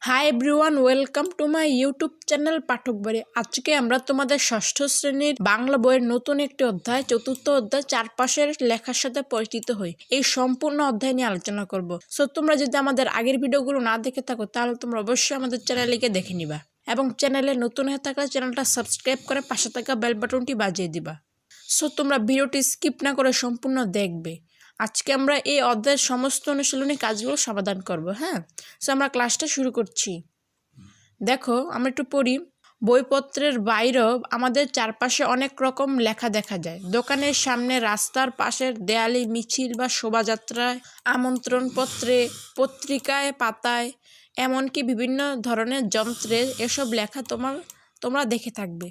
High everyone, welcome to my YouTube channel Pathak Bari. আজকে আমরা তোমাদের ষষ্ঠ শ্রেণীর বাংলা বইয়ের নতুন একটি অধ্যায়, চতুর্থ অধ্যায় চারপাশের লেখার সাথে পরিচিত হই। এই সম্পূর্ণ অধ্যায় নিয়ে আলোচনা করব। সো তোমরা যদি আমাদের আগের ভিডিওগুলো না দেখে থাকো তাহলে তোমরা অবশ্যই আমাদের চ্যানেলকে দেখে নিবা এবং চ্যানেলে নতুন হয়ে থাকলে চ্যানেলটা সাবস্ক্রাইব করে পাশে থাকা বেল বাটনটি বাজিয়ে দিবা। সো তোমরা ভিডিওটি স্কিপ না করে সম্পূর্ণ দেখবে। আজকে আমরা এই অধ্যায়ের সমস্ত অনুশীলনী কাজগুলো সমাধান করব। সো আমরা ক্লাসটা শুরু করছি। দেখো, আমরা একটু পড়ি। বইপত্রের বাইরেও আমাদের চারপাশে অনেক রকম লেখা দেখা যায়। দোকানের সামনে, রাস্তার পাশের দেয়ালে, মিছিল বা শোভাযাত্রায়, আমন্ত্রণপত্রে, পত্রিকায়, পাতায়, এমনকি বিভিন্ন ধরনের যন্ত্রে এসব লেখা তোমরা দেখে থাকবে।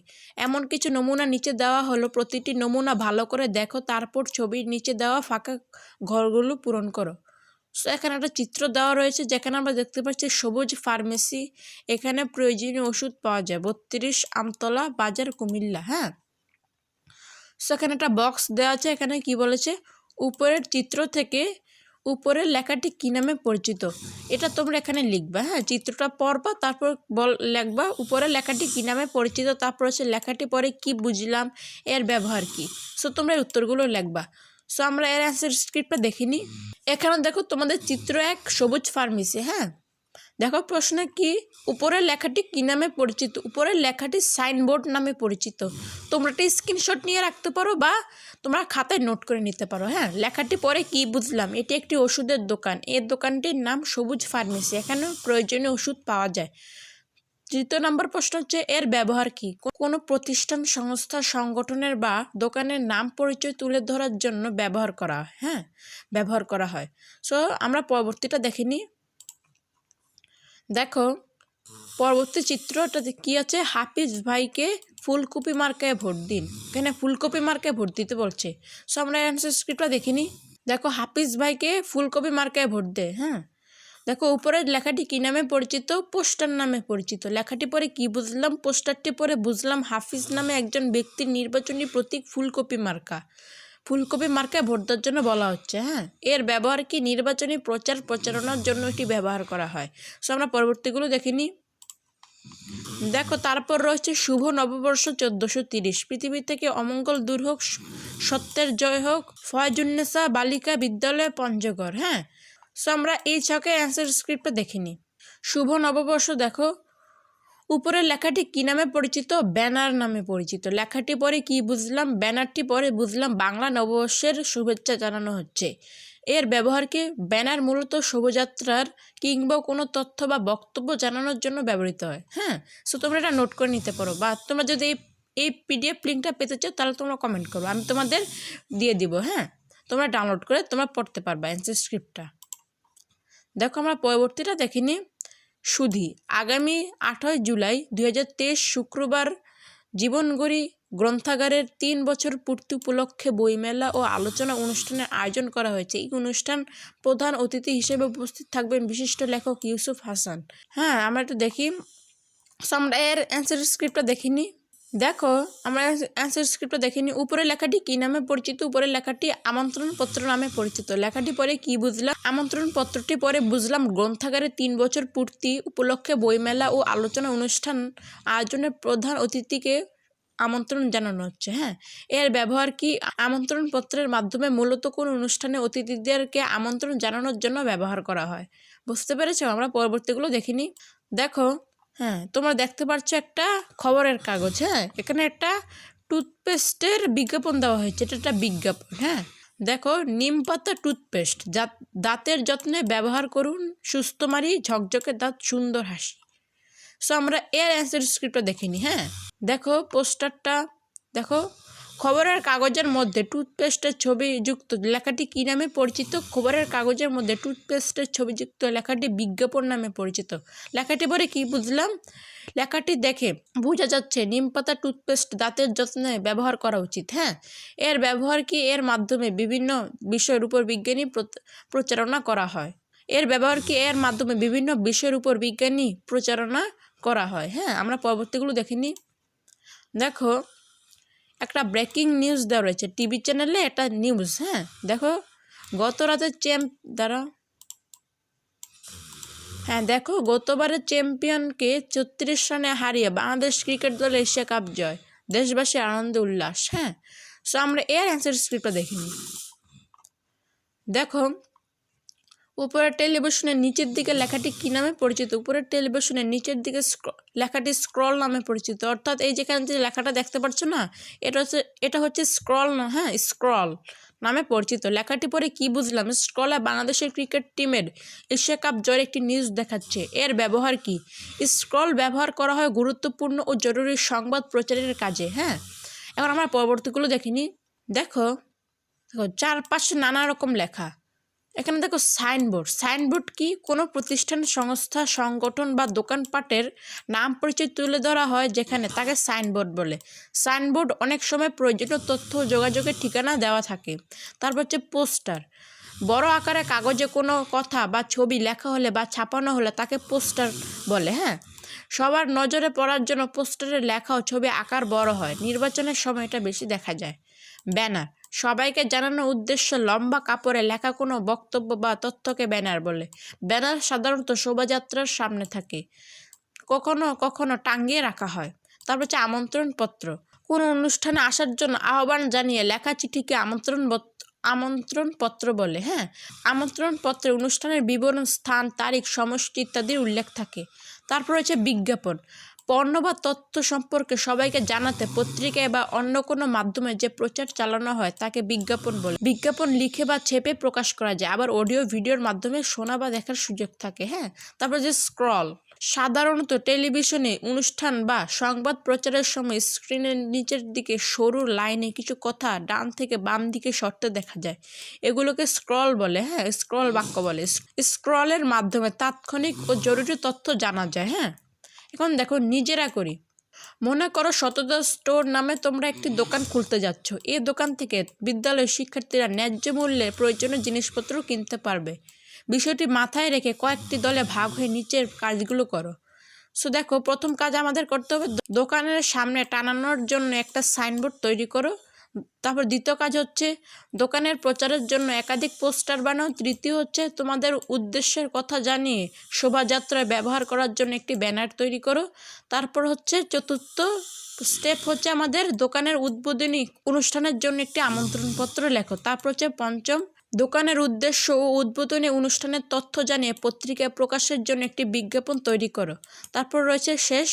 এমন কিছু নমুনা নিচে দেওয়া হলো। প্রতিটি নমুনা ভালো করে দেখো, তারপর ছবির নিচে দেওয়া ফাঁকা ঘরগুলো পূরণ করো। সো এখানে একটা চিত্র দেওয়া রয়েছে যেখানে আমরা দেখতে পাচ্ছি সবুজ ফার্মেসি। এখানে প্রয়োজনীয় ওষুধ পাওয়া যায়। 32 আমতলা বাজার, কুমিল্লা। সো এখানে একটা বক্স দেওয়া আছে। এখানে কি বলেছে, উপরের চিত্র থেকে উপরের লেখাটি কী নামে পরিচিত, এটা তোমরা এখানে লিখবা। চিত্রটা পড়বা, তারপর লিখবা উপরের লেখাটি কী নামে পরিচিত, তারপর হচ্ছে লেখাটি পরে কি বুঝলাম, এর ব্যবহার কি। সো তোমরা এই উত্তরগুলো লিখবা। সো আমরা এর অ্যান্সার স্ক্রিপ্টটা দেখিনি। এখানে দেখো তোমাদের চিত্র 1 সবুজ ফার্মেসি। দেখো প্রশ্ন কি, উপরের লেখাটি কী নামে পরিচিত। উপরের লেখাটি সাইনবোর্ড নামে পরিচিত। তোমরা একটা স্ক্রিনশট নিয়ে রাখতে পারো বা তোমরা খাতায় নোট করে নিতে পারো। লেখাটি পরে কি বুঝলাম, এটি একটি ওষুধের দোকান। এর দোকানটির নাম সবুজ ফার্মেসি। এখানে প্রয়োজনীয় ওষুধ পাওয়া যায়। তৃতীয় নম্বর প্রশ্ন হচ্ছে, এর ব্যবহার কি। কোনো প্রতিষ্ঠান, সংস্থা, সংগঠনের বা দোকানের নাম পরিচয় তুলে ধরার জন্য ব্যবহার করা হয়। সো আমরা পরবর্তীটা দেখে নিই। দেখো পরবর্তী চিত্রটাতে কি আছে, হাফিজ ভাইকে ফুলকপি মার্কায় ভোট দিন। এখানে ফুলকপি মার্কায় ভোট দিতে বলছে। সো আমরা অ্যান্সার স্ক্রিপ্টটা দেখিনি। দেখো হাফিজ ভাইকে ফুলকপি মার্কায় ভোট দে। দেখো উপরের লেখাটি কী নামে পরিচিত, পোস্টার নামে পরিচিত। লেখাটি পরে কি বুঝলাম, পোস্টারটি পরে বুঝলাম হাফিজ নামে একজন ব্যক্তির নির্বাচনী প্রতীক ফুলকপি মার্কা। ফুলকপি মার্কায় ভোট দেওয়ার জন্য বলা হচ্ছে। এর ব্যবহার কি, নির্বাচনী প্রচার প্রচারণার জন্য এটি ব্যবহার করা হয়। সো আমরা পরবর্তীগুলো দেখিনি। দেখো তারপর রয়েছে শুভ নববর্ষ 1430, পৃথিবী থেকে অমঙ্গল দূর হোক, সত্যের জয় হোক, ফয়জুন্নেসা বালিকা বিদ্যালয়, পঞ্চগড়। সো আমরা এই ছকে অ্যান্সার স্ক্রিপ্টটা দেখিনি। শুভ নববর্ষ দেখো উপরের লেখাটি কী নামে পরিচিত, ব্যানার নামে পরিচিত। লেখাটি পরে কি বুঝলাম, ব্যানারটি পরে বুঝলাম বাংলা নববর্ষের শুভেচ্ছা জানানো হচ্ছে। এর ব্যবহার কি, ব্যানার মূলত শোভাযাত্রার কিংবা কোনো তথ্য বা বক্তব্য জানানোর জন্য ব্যবহৃত হয়। সো তোমরা এটা নোট করে নিতে পারো, বা তোমরা যদি এই পিডিএফ লিঙ্কটা পেতে চাও তাহলে তোমরা কমেন্ট করো, আমি তোমাদের দিয়ে দিব। তোমরা ডাউনলোড করে তোমরা পড়তে পারবা অ্যান্সার স্ক্রিপ্টটা। দেখো আমরা পরবর্তীটা দেখিনি। সুধী, আগামী 8 জুলাই 2023 শুক্রবার জীবনগড়ি গ্রন্থাগারের 3 বছর পূর্তি উপলক্ষে বইমেলা ও আলোচনা অনুষ্ঠানের আয়োজন করা হয়েছে। এই অনুষ্ঠান প্রধান অতিথি হিসেবে উপস্থিত থাকবেন বিশিষ্ট লেখক ইউসুফ হাসান। আমরা একটু দেখি। আমরা এর অ্যান্সার স্ক্রিপ্টটা দেখিনি। দেখো আমরা অ্যান্সার স্ক্রিপ্টটা দেখিনি। উপরের লেখাটি কী নামে পরিচিত, উপরের লেখাটি আমন্ত্রণপত্র নামে পরিচিত। লেখাটি পরে কি বুঝলাম, আমন্ত্রণপত্রটি পরে বুঝলাম গ্রন্থাগারে 3 বছর পূর্তি উপলক্ষে বইমেলা ও আলোচনা অনুষ্ঠান আয়োজনের প্রধান অতিথিকে আমন্ত্রণ জানানো হচ্ছে। এর ব্যবহার কি, আমন্ত্রণপত্রের মাধ্যমে মূলত কোনো অনুষ্ঠানে অতিথিদেরকে আমন্ত্রণ জানানোর জন্য ব্যবহার করা হয়। বুঝতে পেরেছো? আমরা পরবর্তীগুলো দেখিনি। দেখো তোমরা দেখতে পাচ্ছ একটা খবরের কাগজ। এখানে একটা টুথপেস্টের বিজ্ঞাপন দেওয়া হয়েছে। এটা একটা বিজ্ঞাপন। দেখো, নিম পাতা টুথপেস্ট, দাঁতের যত্নে ব্যবহার করুন, সুস্থ মারি, ঝকঝকে দাঁত, সুন্দর হাসি। সো আমরা এর অ্যান্সার স্ক্রিপ্টটা দেখিনি। দেখো পোস্টারটা দেখো, খবরের কাগজের মধ্যে টুথপেস্টের ছবিযুক্ত লেখাটি কী নামে পরিচিত, খবরের কাগজের মধ্যে টুথপেস্টের ছবিযুক্ত লেখাটি বিজ্ঞাপন নামে পরিচিত। লেখাটি পরে কি বুঝলাম, লেখাটি দেখে বোঝা যাচ্ছে নিম পাতা টুথপেস্ট দাঁতের যত্নে ব্যবহার করা উচিত। এর ব্যবহার কি, এর মাধ্যমে বিভিন্ন বিষয়ের উপর বিজ্ঞানী প্রচারণা করা হয়। এর ব্যবহার কি, এর মাধ্যমে বিভিন্ন বিষয়ের উপর বিজ্ঞানী প্রচারণা করা হয়। আমরা পরবর্তীগুলো দেখিনি। দেখো একটা ব্রেকিং নিউজ দেওয়া রয়েছে টিভি চ্যানেলে, একটা নিউজ। দেখো গত রাতে হ্যাঁ দেখো, গতবারের চ্যাম্পিয়নকে 34 রানে হারিয়ে বাংলাদেশ ক্রিকেট দল এশিয়া কাপ জয়, দেশবাসী আনন্দ উল্লাস। হ্যাঁ, সো আমরা এর অ্যান্সার স্ক্রিপ্টটা দেখিনি। দেখো উপরের টেলিভিশনের নিচের দিকে লেখাটি কী নামে পরিচিত? উপরের টেলিভিশনের নিচের দিকে লেখাটি স্ক্রল নামে পরিচিত, অর্থাৎ এই যেখানে যে লেখাটা দেখতে পাচ্ছ না, এটা হচ্ছে স্ক্রল না, হ্যাঁ স্ক্রল নামে পরিচিত। লেখাটি পরে কি বুঝলাম? স্ক্রলে বাংলাদেশের ক্রিকেট টিমের এশিয়া কাপ জয়ের একটি নিউজ দেখাচ্ছে। এর ব্যবহার কি? স্ক্রল ব্যবহার করা হয় গুরুত্বপূর্ণ ও জরুরি সংবাদ প্রচারের কাজে। হ্যাঁ, এখন আমরা পরবর্তীগুলো দেখিনি। দেখো চারপাশে নানা রকম লেখা। এখানে দেখো সাইনবোর্ড। সাইনবোর্ড কি? কোনো প্রতিষ্ঠান, সংস্থা, সংগঠন বা দোকানপাটের নাম পরিচয় তুলে ধরা হয় যেখানে, তাকে সাইনবোর্ড বলে। সাইনবোর্ড অনেক সময় প্রয়োজনীয় তথ্য ও যোগাযোগের ঠিকানা দেওয়া থাকে। তারপর হচ্ছে পোস্টার। বড় আকারে কাগজে কোনো কথা বা ছবি লেখা হলে বা ছাপানো হলে তাকে পোস্টার বলে। হ্যাঁ, সবার নজরে পড়ার জন্য পোস্টারের লেখা ও ছবি আকার বড় হয়, নির্বাচনের সময় এটা বেশি দেখা যায়। ব্যানার। সবাইকে জানানোর উদ্দেশ্যে লম্বা কাপড়ে লেখা কোনো বক্তব্য বা তথ্যকে ব্যানার বলে। ব্যানার সাধারণত শোভাযাত্রার সামনে থাকে, কখনো কখনো টাঙিয়ে রাখা হয়। তারপর হচ্ছে আমন্ত্রণপত্র। কোনো অনুষ্ঠানে আসার জন্য আহ্বান জানিয়ে লেখা চিঠিকে আমন্ত্রণপত্র বলে। হ্যাঁ, আমন্ত্রণপত্রে অনুষ্ঠানের বিবরণ, স্থান, তারিখ, সমষ্টি ইত্যাদির উল্লেখ থাকে। তারপর হচ্ছে বিজ্ঞাপন। পণ্য বা তথ্য সম্পর্কে সবাইকে জানাতে পত্রিকায় বা অন্য কোনো মাধ্যমে যে প্রচার চালানো হয় তাকে বিজ্ঞাপন বলে। বিজ্ঞাপন লিখে বা ছেপে প্রকাশ করা যায়, আবার অডিও ভিডিওর মাধ্যমে শোনা বা দেখার সুযোগ থাকে। হ্যাঁ, তারপর যে স্ক্রল। সাধারণত টেলিভিশনে অনুষ্ঠান বা সংবাদ প্রচারের সময় স্ক্রিনের নিচের দিকে সরু লাইনে কিছু কথা ডান থেকে বাম দিকে সরতে দেখা যায়, এগুলোকে স্ক্রল বলে। হ্যাঁ, স্ক্রল বাক্য বলে। স্ক্রলের মাধ্যমে তাৎক্ষণিক ও জরুরি তথ্য জানা যায়। হ্যাঁ, এখন দেখো নিজেরা করি। মনে করো সততা স্টোর নামে তোমরা একটি দোকান খুলতে যাচ্ছ। এই দোকান থেকে বিদ্যালয়ের শিক্ষার্থীরা ন্যায্য মূল্যে প্রয়োজনীয় জিনিসপত্র কিনতে পারবে। বিষয়টি মাথায় রেখে কয়েকটি দলে ভাগ হয়ে নিচের কাজগুলো করো। সো দেখো, প্রথম কাজ আমাদের করতে হবে, দোকানের সামনে টানানোর জন্য একটা সাইনবোর্ড তৈরি করো। তারপর দ্বিতীয় কাজ হচ্ছে দোকানের প্রচারের জন্য একাধিক পোস্টার বানাও। তৃতীয় হচ্ছে তোমাদের উদ্দেশ্যের কথা জানিয়ে শোভাযাত্রায় ব্যবহার করার জন্য একটি ব্যানার তৈরি করো। তারপর হচ্ছে চতুর্থ স্টেপ হচ্ছে আমাদের দোকানের উদ্বোধনী অনুষ্ঠানের জন্য একটি আমন্ত্রণপত্র লেখো। তারপর হচ্ছে পঞ্চম, দোকানের উদ্দেশ্য ও উদ্বোধনী অনুষ্ঠানের তথ্য জানিয়ে পত্রিকায় প্রকাশের জন্য একটি বিজ্ঞাপন তৈরি করো। তারপর রয়েছে শেষ,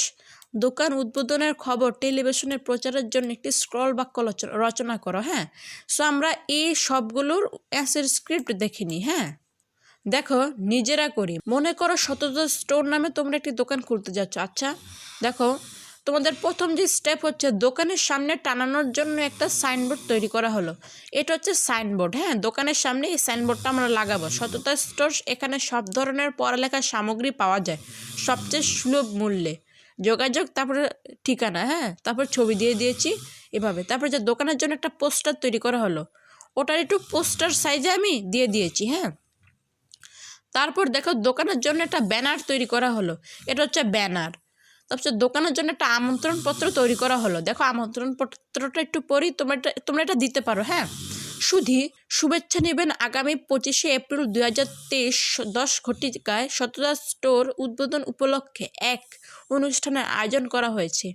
দোকান উদ্বোধনের খবর টেলিভিশনে প্রচারের জন্য একটি স্ক্রল বাক্য রচনা করো। হ্যাঁ, সো আমরা এই সবগুলোর অ্যান্সার স্ক্রিপ্ট দেখিনি। হ্যাঁ, দেখো নিজেরা করি। মনে করো সততা স্টোর নামে তোমরা একটি দোকান খুলতে যাচ্ছ। আচ্ছা দেখো, তোমাদের প্রথম যে স্টেপ হচ্ছে দোকানের সামনে টানানোর জন্য একটা সাইনবোর্ড তৈরি করা হলো। এটা হচ্ছে সাইনবোর্ড। হ্যাঁ, দোকানের সামনে এই সাইনবোর্ডটা আমরা লাগাবো। সততা স্টোর, এখানে সব ধরনের পড়ালেখার সামগ্রী পাওয়া যায় সবচেয়ে সুলভ মূল্যে। যোগাযোগ, তারপরে ঠিকানা। হ্যাঁ, তারপর ছবি দিয়ে দিয়েছি এভাবে। তারপরে যে দোকানের জন্য একটা পোস্টার তৈরি করা হলো, ওটার একটু পোস্টার সাইজে আমি দিয়ে দিয়েছি। হ্যাঁ, তারপর দেখো দোকানের জন্য একটা ব্যানার তৈরি করা হলো, এটা হচ্ছে ব্যানার। তারপর দোকানের জন্য একটা আমন্ত্রণপত্র তৈরি করা হলো। দেখো আমন্ত্রণপত্রটা একটু পড়ি, তোমরা এটা দিতে পারো। হ্যাঁ, শুভেচ্ছা নেবেন আগামী 25শে এপ্রিল 2023 10 ঘটিকায় সততা স্টোর উদ্বোধন উপলক্ষে এক অনুষ্ঠানের আয়োজন করা হয়েছে।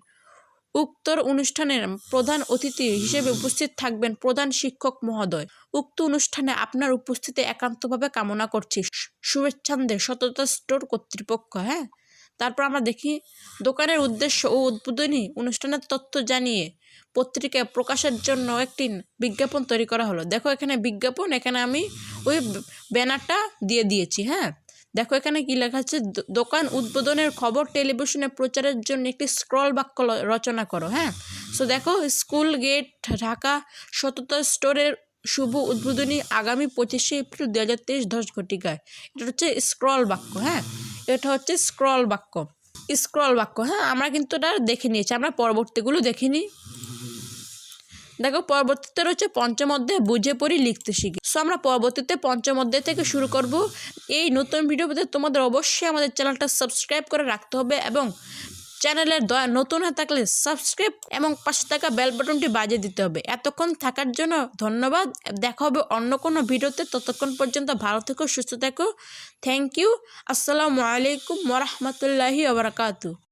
উক্ত অনুষ্ঠানের প্রধান অতিথি হিসেবে উপস্থিত থাকবেন প্রধান শিক্ষক মহোদয়। উক্ত অনুষ্ঠানে আপনার উপস্থিতি একান্তভাবে কামনা করছি। শুভেচ্ছান্দের সততা স্টোর কর্তৃপক্ষ। হ্যাঁ, তারপর আমরা দেখি দোকানের উদ্দেশ্য ও উদ্বোধনী অনুষ্ঠানের তথ্য জানিয়ে পত্রিকায় প্রকাশের জন্য একটি বিজ্ঞাপন তৈরি করা হলো। দেখো এখানে বিজ্ঞাপন, এখানে আমি ওই ব্যানারটা দিয়ে দিয়েছি। হ্যাঁ, দেখো এখানে কি লেখা আছে, দোকান উদ্বোধনের খবর টেলিভিশনে প্রচারের জন্য একটি স্ক্রল বাক্য রচনা করো। হ্যাঁ, সো দেখো স্কুল গেট ঢাকা সততা স্টোরের শুভ উদ্বোধনী আগামী 25শে এপ্রিল 2023 10 ঘটিকায়। এটা হচ্ছে স্ক্রল বাক্য। হ্যাঁ, এটা হচ্ছে স্ক্রল বাক্য। হ্যাঁ, আমরা কিন্তু এটা দেখে নিয়েছি, আমরা পরবর্তীগুলো দেখিনি। দেখো পরবর্তীতে রয়েছে পঞ্চম অধ্যায় বুঝে পড়ি লিখতে শিখি। সো আমরা পরবর্তীতে পঞ্চম অধ্যায় থেকে শুরু করব। এই নতুন ভিডিও পেতে তোমাদের অবশ্যই আমাদের চ্যানেলটা সাবস্ক্রাইব করে রাখতে হবে এবং চ্যানেলের নতুন হয়ে থাকলে সাবস্ক্রাইব এবং পাশে থাকা বেল বাটনটি বাজিয়ে দিতে হবে। এতক্ষণ থাকার জন্য ধন্যবাদ। দেখা হবে অন্য কোনো ভিডিওতে। ততক্ষণ পর্যন্ত ভালো থেকো, সুস্থ থেকো। Thank you. আসসালামু আলাইকুম ওয়া রাহমাতুল্লাহি ওয়া বারাকাতুহু।